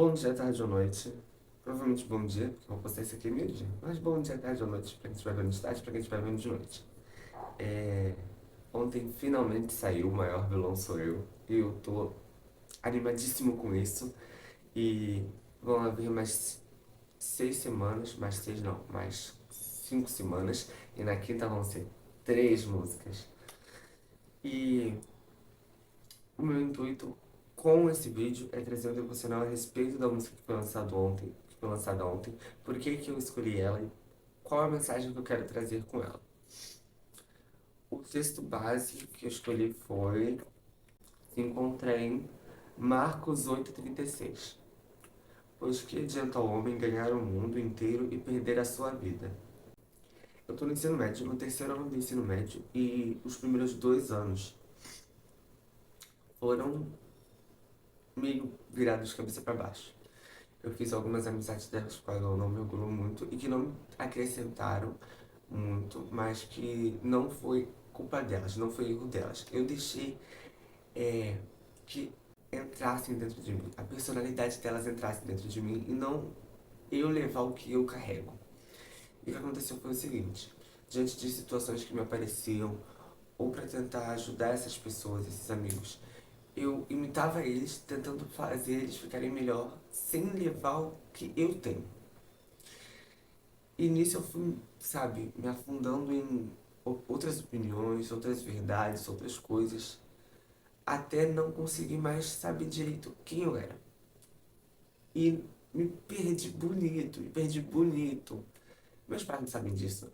Bom dia, tarde ou noite. Provavelmente bom dia, porque eu vou postar isso aqui meio-dia. Mas bom dia, tarde ou noite, pra quem estiver vendo de tarde, pra quem estiver vendo de noite. É... Ontem finalmente saiu O Maior Vilão Sou Eu. E eu tô animadíssimo com isso. E vão haver mais 6 semanas, mais 6 não, mais 5 semanas. E na quinta vão ser 3 músicas. E o meu intuito com esse vídeo é trazer um devocional a respeito da música que foi lançada ontem, por que que eu escolhi ela e qual a mensagem que eu quero trazer com ela. O texto base que eu escolhi se encontra em Marcos 8,36. Pois que adianta ao homem ganhar o mundo inteiro e perder a sua vida? Eu estou no ensino médio, no terceiro ano do ensino médio, e os primeiros 2 anos foram meio virados de cabeça para baixo. Eu fiz algumas amizades das quais eu não me orgulho muito e que não me acrescentaram muito, mas que não foi culpa delas, não foi erro delas. Eu deixei que entrassem dentro de mim, a personalidade delas entrasse dentro de mim e não eu levar o que eu carrego. E o que aconteceu foi o seguinte: diante de situações que me apareciam, ou para tentar ajudar essas pessoas, esses amigos, eu imitava eles, tentando fazer eles ficarem melhor, sem levar o que eu tenho. E nisso eu fui, sabe, me afundando em outras opiniões, outras verdades, outras coisas, até não conseguir mais saber direito quem eu era. E me perdi bonito. Meus pais não sabem disso.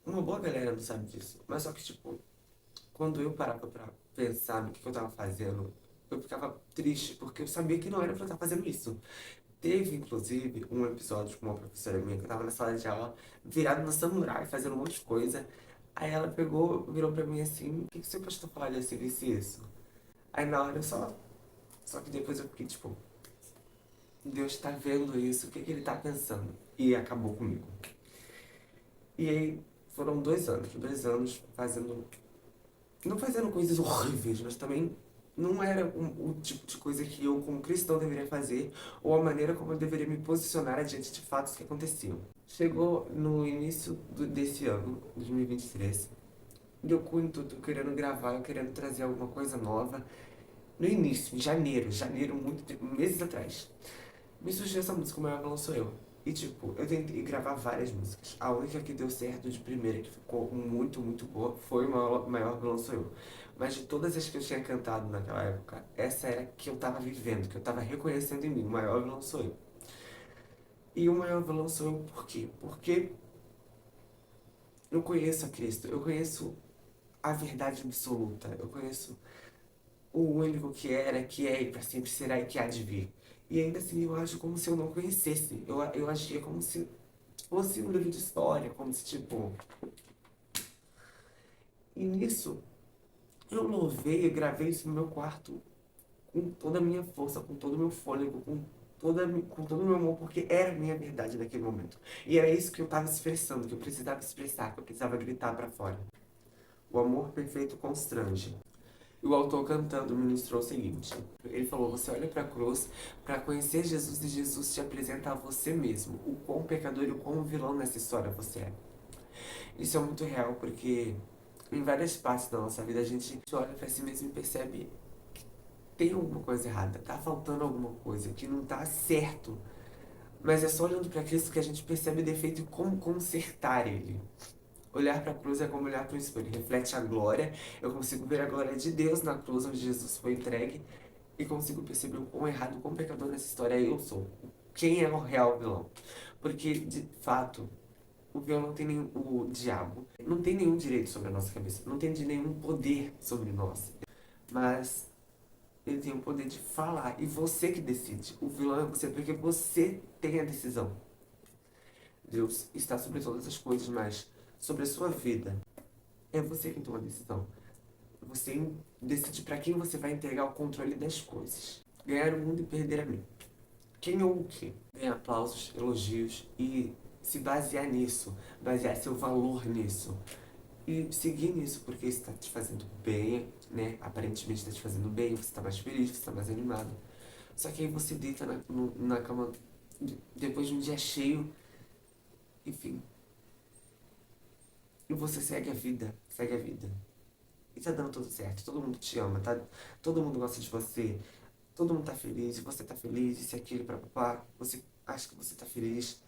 Uma boa galera não sabe disso. Mas só que, tipo, quando eu parava pra pensar no que eu tava fazendo, eu ficava triste, porque eu sabia que não era pra eu estar fazendo isso. Teve, inclusive, um episódio com uma professora minha que eu tava na sala de aula, virado no samurai, fazendo um monte de coisa. Aí ela pegou, virou pra mim assim: o que que seu pastor falaria se visse isso? Aí na hora eu só. Só que depois eu fiquei tipo: Deus tá vendo isso, o que que ele tá pensando? E acabou comigo. E aí foram 2 anos fazendo. Não fazendo coisas horríveis, mas também não era o tipo de coisa que eu, como cristão, deveria fazer, ou a maneira como eu deveria me posicionar diante de fatos que aconteciam. Chegou no início desse ano, 2023, e eu com intuito querendo gravar, eu querendo trazer alguma coisa nova. No início, em janeiro, meses atrás, me surgiu essa música, O Maior Vilão Sou Eu. E tipo, eu tentei gravar várias músicas. A única que deu certo de primeira, que ficou muito, muito boa, foi O Maior Vilão Sou Eu. Mas de todas as que eu tinha cantado naquela época, essa era que eu tava vivendo, que eu tava reconhecendo em mim. O maior vilão sou eu. E o maior vilão sou eu por quê? Porque eu conheço a Cristo, eu conheço a verdade absoluta, eu conheço o único que era, que é e para sempre será e que há de vir. E ainda assim eu acho como se eu não conhecesse. Eu agia como se fosse um livro de história, como se tipo. E nisso eu louvei e gravei isso no meu quarto com toda a minha força, com todo o meu fôlego, com todo o meu amor, porque era a minha verdade naquele momento. E era isso que eu estava expressando, que eu precisava expressar, que eu precisava gritar para fora. O amor perfeito constrange. E o autor cantando ministrou o seguinte: ele falou, você olha para a cruz para conhecer Jesus e Jesus te apresenta a você mesmo, o quão pecador e o quão vilão nessa história você é. Isso é muito real porque em várias partes da nossa vida a gente olha para si mesmo e percebe que tem alguma coisa errada, tá faltando alguma coisa, que não tá certo. Mas é só olhando para Cristo que a gente percebe o defeito e como consertar ele. Olhar para a cruz é como olhar para o espelho, reflete a glória. Eu consigo ver a glória de Deus na cruz onde Jesus foi entregue e consigo perceber o quão errado, o quão pecador nessa história eu sou. Quem é o real vilão? Porque, de fato, o vilão não tem nenhum. O diabo não tem nenhum direito sobre a nossa cabeça, não tem de nenhum poder sobre nós. Mas ele tem o poder de falar e você que decide. O vilão é você porque você tem a decisão. Deus está sobre todas as coisas, mas sobre a sua vida é você quem toma a decisão. Você decide para quem você vai entregar o controle das coisas. Ganhar o mundo e perder a mim. Quem ou o quê? Ganhar aplausos, elogios e se basear nisso, basear seu valor nisso. E seguir nisso porque isso está te fazendo bem, né? Aparentemente está te fazendo bem, você está mais feliz, você está mais animado. Só que aí você deita na cama depois de um dia cheio, enfim. E você segue a vida, segue a vida. E tá dando tudo certo, todo mundo te ama, tá? Todo mundo gosta de você, todo mundo tá feliz, e você tá feliz, isso e aquilo, papá, você acha que você tá feliz.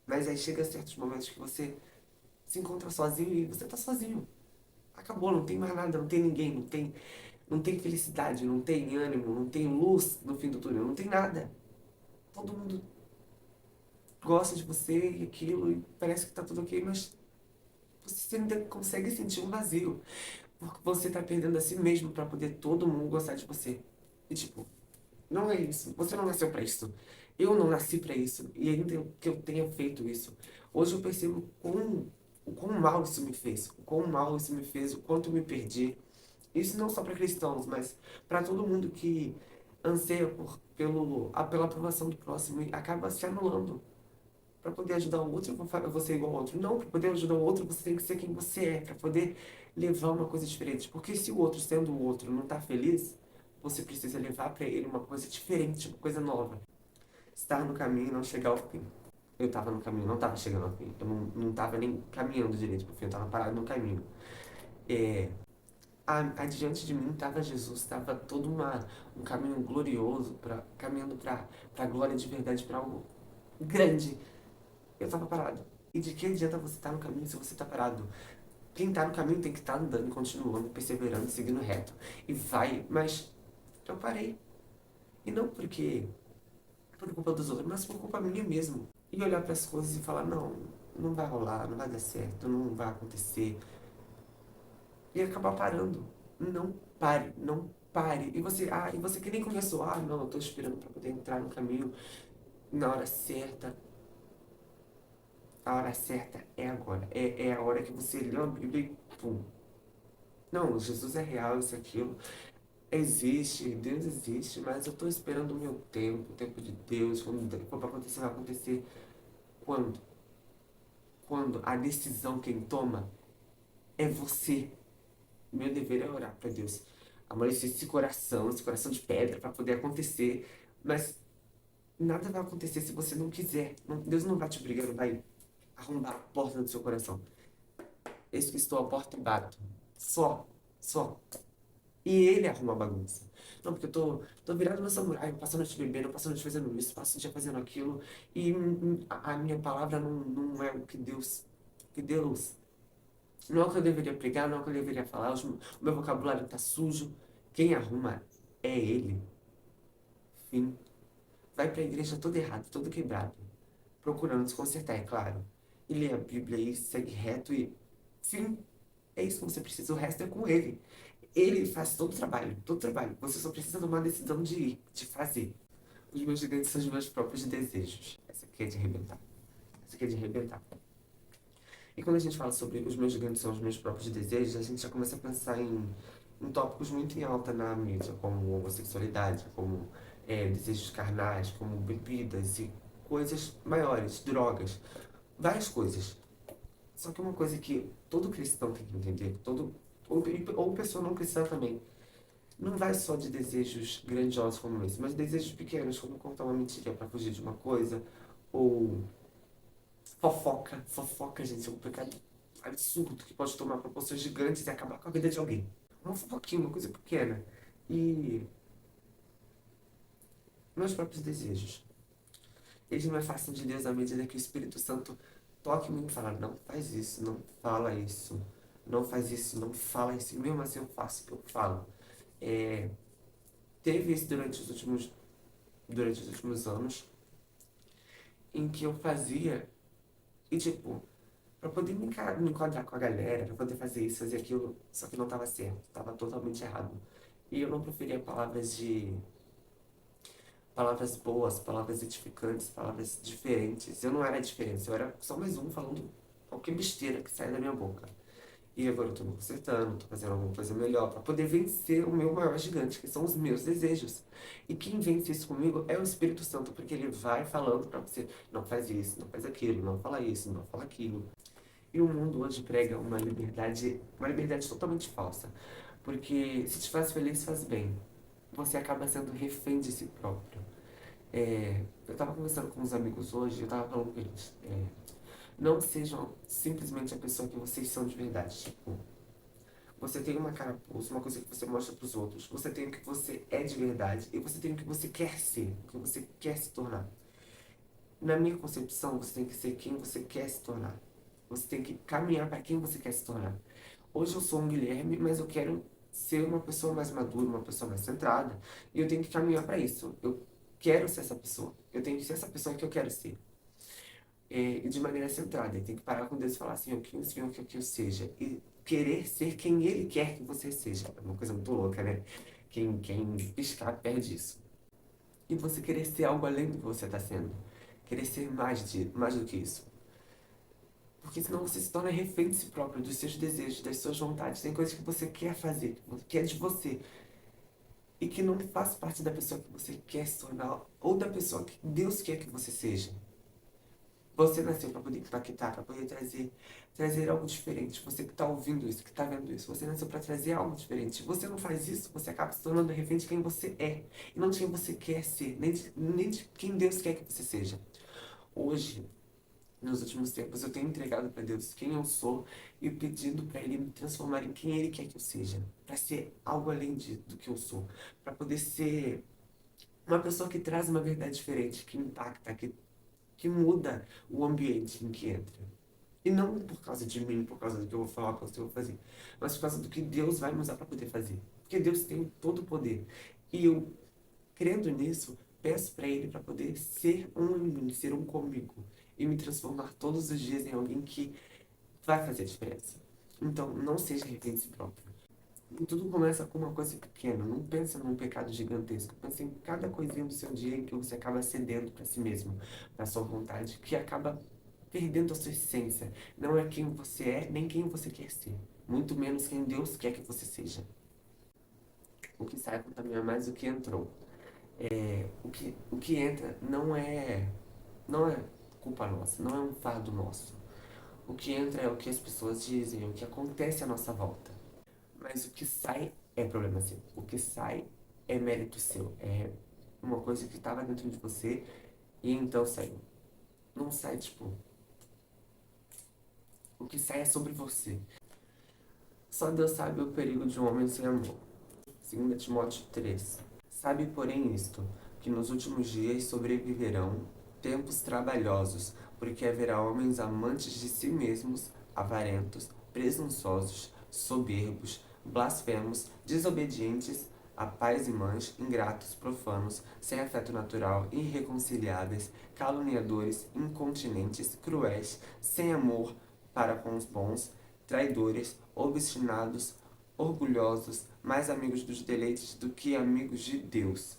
Mas aí chega certos momentos que você se encontra sozinho e você tá sozinho. Acabou, não tem mais nada, não tem ninguém, não tem felicidade, não tem ânimo, não tem luz no fim do túnel, não tem nada. Todo mundo gosta de você e aquilo, e parece que tá tudo ok, mas você ainda consegue sentir um vazio. Porque você tá perdendo a si mesmo pra poder todo mundo gostar de você. E tipo, não é isso. Você não nasceu pra isso. Eu não nasci pra isso. E ainda que eu tenha feito isso. Hoje eu percebo o quão mal isso me fez. O quão mal isso me fez. O quanto eu me perdi. Isso não só pra cristãos, mas pra todo mundo que anseia pela aprovação do próximo e acaba se anulando. Para poder ajudar o outro, eu vou ser igual ao outro. Não, para poder ajudar o outro, você tem que ser quem você é, para poder levar uma coisa diferente. Porque se o outro, sendo o outro, não tá feliz, você precisa levar para ele uma coisa diferente, uma coisa nova. Estar no caminho e não chegar ao fim. Eu tava no caminho, não tava chegando ao fim. Eu não tava nem caminhando direito pro fim, eu tava parado no caminho. É, adiante de mim tava Jesus, tava todo um caminho glorioso, caminhando para a glória de verdade, para algo grande. Eu tava parado. E de que adianta você estar no caminho se você tá parado? Quem tá no caminho tem que estar andando, continuando, perseverando, seguindo reto. E vai, mas eu parei. E não por culpa dos outros, mas por culpa minha mesmo. E olhar para as coisas e falar, não, não vai rolar, não vai dar certo, não vai acontecer. E acabar parando. Não pare, não pare. E você que nem começou, não, eu tô esperando para poder entrar no caminho na hora certa. A hora certa é agora. É a hora que você lê a Bíblia e pum. Não, Jesus é real, isso, aquilo. Existe, Deus existe, mas eu tô esperando o meu tempo, o tempo de Deus. Quando for pra acontecer, vai acontecer. Quando? Quando a decisão quem toma é você. Meu dever é orar pra Deus. Amolecer esse coração de pedra pra poder acontecer. Mas nada vai acontecer se você não quiser. Deus não vai te obrigar, não vai arrombar a porta do seu coração. Eis que estou à porta e bato. Só, só. E ele arruma a bagunça. Não, porque tô virado no samurai, passando a noite bebendo, passando a noite fazendo isso, passando o dia fazendo aquilo, e a minha palavra não é o que Deus. Que Deus. Não é o que eu deveria pregar, não é o que eu deveria falar, o meu vocabulário tá sujo. Quem arruma é ele. Fim. Vai pra igreja todo errado, todo quebrado, procurando se consertar, é claro. E lê a Bíblia e segue reto e. Fim. É isso que você precisa, o resto é com ele. Ele faz todo o trabalho, todo o trabalho. Você só precisa tomar a decisão de ir, de fazer. Os meus gigantes são os meus próprios desejos. Essa aqui é de arrebentar. Essa aqui é de arrebentar. E quando a gente fala sobre os meus gigantes são os meus próprios desejos, a gente já começa a pensar em tópicos muito em alta na mídia, como homossexualidade, como desejos carnais, como bebidas e coisas maiores, drogas, várias coisas. Só que uma coisa que todo cristão tem que entender, ou pessoa não cristã também, não vai só de desejos grandiosos como esse, mas desejos pequenos, como contar uma mentira para fugir de uma coisa, ou fofoca. Fofoca, gente, é um pecado absurdo que pode tomar proporções gigantes e acabar com a vida de alguém. Uma fofoquinha, uma coisa pequena. E meus próprios desejos. Eles me afastam de Deus à medida que o Espírito Santo toca em mim e fala, não faz isso, não fala isso, não faz isso, não fala isso. E mesmo assim eu faço, eu falo. É, teve isso durante os últimos anos, em que eu fazia, e tipo, pra poder me enquadrar com a galera, pra poder fazer isso, fazer aquilo, só que não tava certo, tava totalmente errado. E eu não preferia palavras boas, palavras edificantes, palavras diferentes. Eu não era diferente, eu era só mais um falando qualquer besteira que sai da minha boca. E agora eu tô me consertando, tô fazendo alguma coisa melhor pra poder vencer o meu maior gigante, que são os meus desejos. E quem vence isso comigo é o Espírito Santo, porque ele vai falando pra você, não faz isso, não faz aquilo, não fala isso, não fala aquilo. E o mundo hoje prega uma liberdade totalmente falsa. Porque se te faz feliz, faz bem. você acaba sendo refém de si próprio. Eu tava conversando com uns amigos hoje, eu tava falando com eles, não sejam simplesmente a pessoa que vocês são de verdade. Tipo, você tem uma carapuça, uma coisa que você mostra pros outros. Você tem o que você é de verdade e você tem o que você quer ser, o que você quer se tornar. Na minha concepção, você tem que ser quem você quer se tornar. Você tem que caminhar para quem você quer se tornar. Hoje eu sou um Guilherme, mas eu quero ser uma pessoa mais madura, uma pessoa mais centrada. E eu tenho que caminhar para isso. Eu quero ser essa pessoa. Eu tenho que ser essa pessoa que eu quero ser. E de maneira centrada. E tem que parar com Deus e falar assim, eu que o Senhor quer que eu seja. E querer ser quem Ele quer que você seja. É uma coisa muito louca, né? Quem piscar perde isso. E você querer ser algo além do que você está sendo. Querer ser mais do que isso. Porque senão você se torna refém de si próprio, dos seus desejos, das suas vontades. Tem coisas que você quer fazer, que é de você. E que não faz parte da pessoa que você quer se tornar, ou da pessoa que Deus quer que você seja. Você nasceu para poder impactar, para poder trazer algo diferente. Você que está ouvindo isso, que está vendo isso, você nasceu para trazer algo diferente. Se você não faz isso, você acaba se tornando refém de quem você é. E não de quem você quer ser, nem de quem Deus quer que você seja. Hoje, nos últimos tempos, eu tenho entregado para Deus quem eu sou e pedindo para Ele me transformar em quem Ele quer que eu seja. Para ser algo além do que eu sou. Para poder ser uma pessoa que traz uma verdade diferente, que impacta, que muda o ambiente em que entra. E não por causa de mim, por causa do que eu vou falar, por causa do que eu vou fazer, mas por causa do que Deus vai me usar para poder fazer. Porque Deus tem todo o poder. E eu, crendo nisso, peço para Ele para poder ser um em mim, ser um comigo. E me transformar todos os dias em alguém que vai fazer a diferença. Então, não seja refém de si próprio. E tudo começa com uma coisa pequena. Não pensa num pecado gigantesco. Pensa em cada coisinha do seu dia em que você acaba cedendo para si mesmo, para sua vontade, que acaba perdendo a sua essência. Não é quem você é, nem quem você quer ser. Muito menos quem Deus quer que você seja. O que sai contamina mais do que entrou. O que entra não é culpa nossa, não é um fardo nosso. O que entra é o que as pessoas dizem, o que acontece à nossa volta. Mas o que sai é problema seu. O que sai é mérito seu. É uma coisa que estava dentro de você e então saiu. Não sai, tipo, o que sai é sobre você. Só Deus sabe o perigo de um homem sem amor. 2 Timóteo 3. Sabe, porém, isto, que nos últimos dias sobreviverão tempos trabalhosos, porque haverá homens amantes de si mesmos, avarentos, presunçosos, soberbos, blasfemos, desobedientes a pais e mães, ingratos, profanos, sem afeto natural, irreconciliáveis, caluniadores, incontinentes, cruéis, sem amor para com os bons, traidores, obstinados, orgulhosos, mais amigos dos deleites do que amigos de Deus,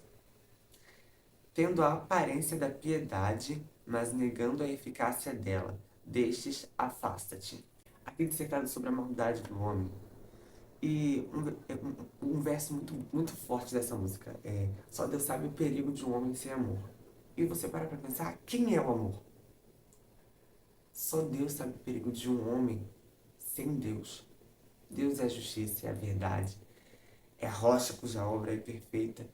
tendo a aparência da piedade, mas negando a eficácia dela. Destes, afasta-te. Aqui dissertado sobre a maldade do homem. E um verso muito forte dessa música é: só Deus sabe o perigo de um homem sem amor. E você para pra pensar, quem é o amor? Só Deus sabe o perigo de um homem sem Deus. Deus é a justiça, é a verdade, é a rocha cuja obra é perfeita.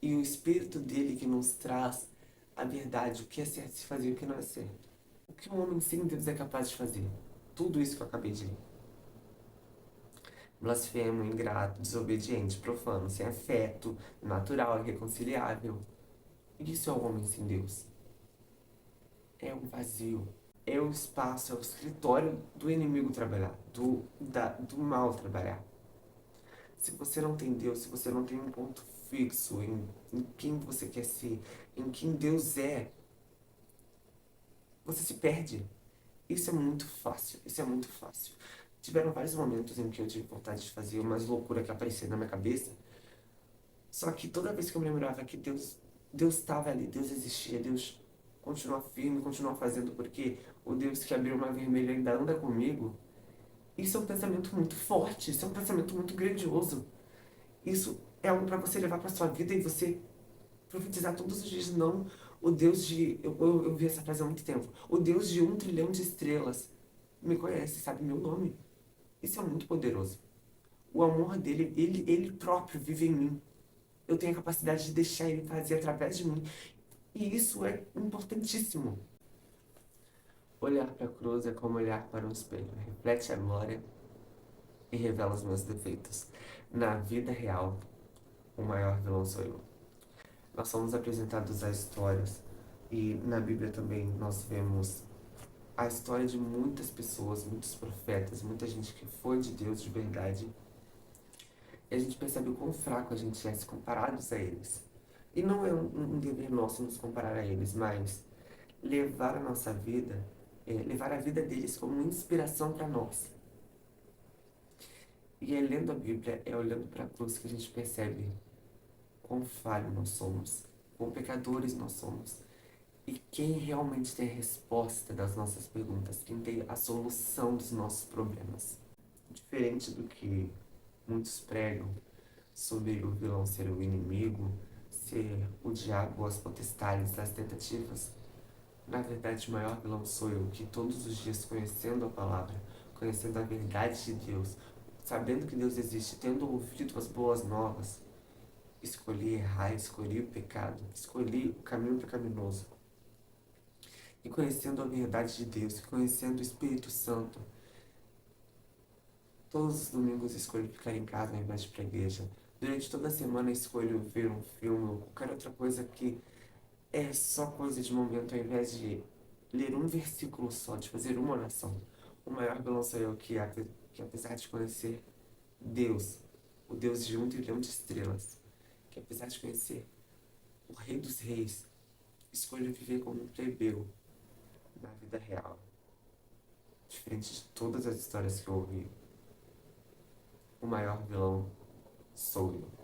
E o Espírito dele que nos traz a verdade, o que é certo de se fazer e o que não é certo. O que um homem sem Deus é capaz de fazer? Tudo isso que eu acabei de ler. Blasfemo, ingrato, desobediente, profano, sem afeto, natural, irreconciliável. Isso é o homem sem Deus. É um vazio. É o espaço, é o escritório do inimigo trabalhar, do mal trabalhar. Se você não tem Deus, se você não tem um ponto fixo em quem você quer ser, em quem Deus é, você se perde. Isso é muito fácil, isso é muito fácil. Tiveram vários momentos em que eu tive vontade de fazer umas loucuras que apareciam na minha cabeça. Só que toda vez que eu me lembrava que Deus estava ali, Deus existia, Deus continua firme, continua fazendo, porque o Deus que abriu o mar vermelho ainda anda comigo. Isso é um pensamento muito forte, isso é um pensamento muito grandioso. Isso é algo para você levar para sua vida e você profetizar todos os dias. Não, o Deus de... Eu vi essa frase há muito tempo. O Deus de 1 trilhão de estrelas me conhece, sabe meu nome. Isso é muito poderoso. O amor dele, ele próprio vive em mim. eu tenho a capacidade de deixar ele fazer através de mim. E isso é importantíssimo. Olhar para a cruz é como olhar para um espelho. Reflete a glória e revela os meus defeitos. Na vida real, o maior vilão sou eu. Nós somos apresentados a histórias e na Bíblia também nós vemos a história de muitas pessoas, muitos profetas, muita gente que foi de Deus de verdade. E a gente percebe o quão fraco a gente é se comparados a eles. E não é um dever nosso nos comparar a eles, mas levar a nossa vida, levar a vida deles como inspiração para nós. E é lendo a Bíblia, é olhando para a cruz que a gente percebe quão falho nós somos, quão pecadores nós somos. E quem realmente tem a resposta das nossas perguntas, quem tem a solução dos nossos problemas. Diferente do que muitos pregam sobre o vilão ser o inimigo, ser o diabo, as potestades, as tentativas, na verdade o maior vilão sou eu, que todos os dias conhecendo a palavra, conhecendo a verdade de Deus, sabendo que Deus existe, tendo ouvido as boas novas, escolhi errar, escolhi o pecado, escolhi o caminho pecaminoso. E conhecendo a verdade de Deus, e conhecendo o Espírito Santo, todos os domingos escolho ficar em casa ao invés de ir para a igreja. Durante toda a semana escolho ver um filme ou qualquer outra coisa que é só coisa de momento, ao invés de ler um versículo só, de fazer uma oração. O maior vilão sou eu que apesar de conhecer Deus, o Deus de 1 trilhão de estrelas, que apesar de conhecer o Rei dos Reis, escolho viver como um plebeu na vida real. Diferente de todas as histórias que eu ouvi, o maior vilão sou eu.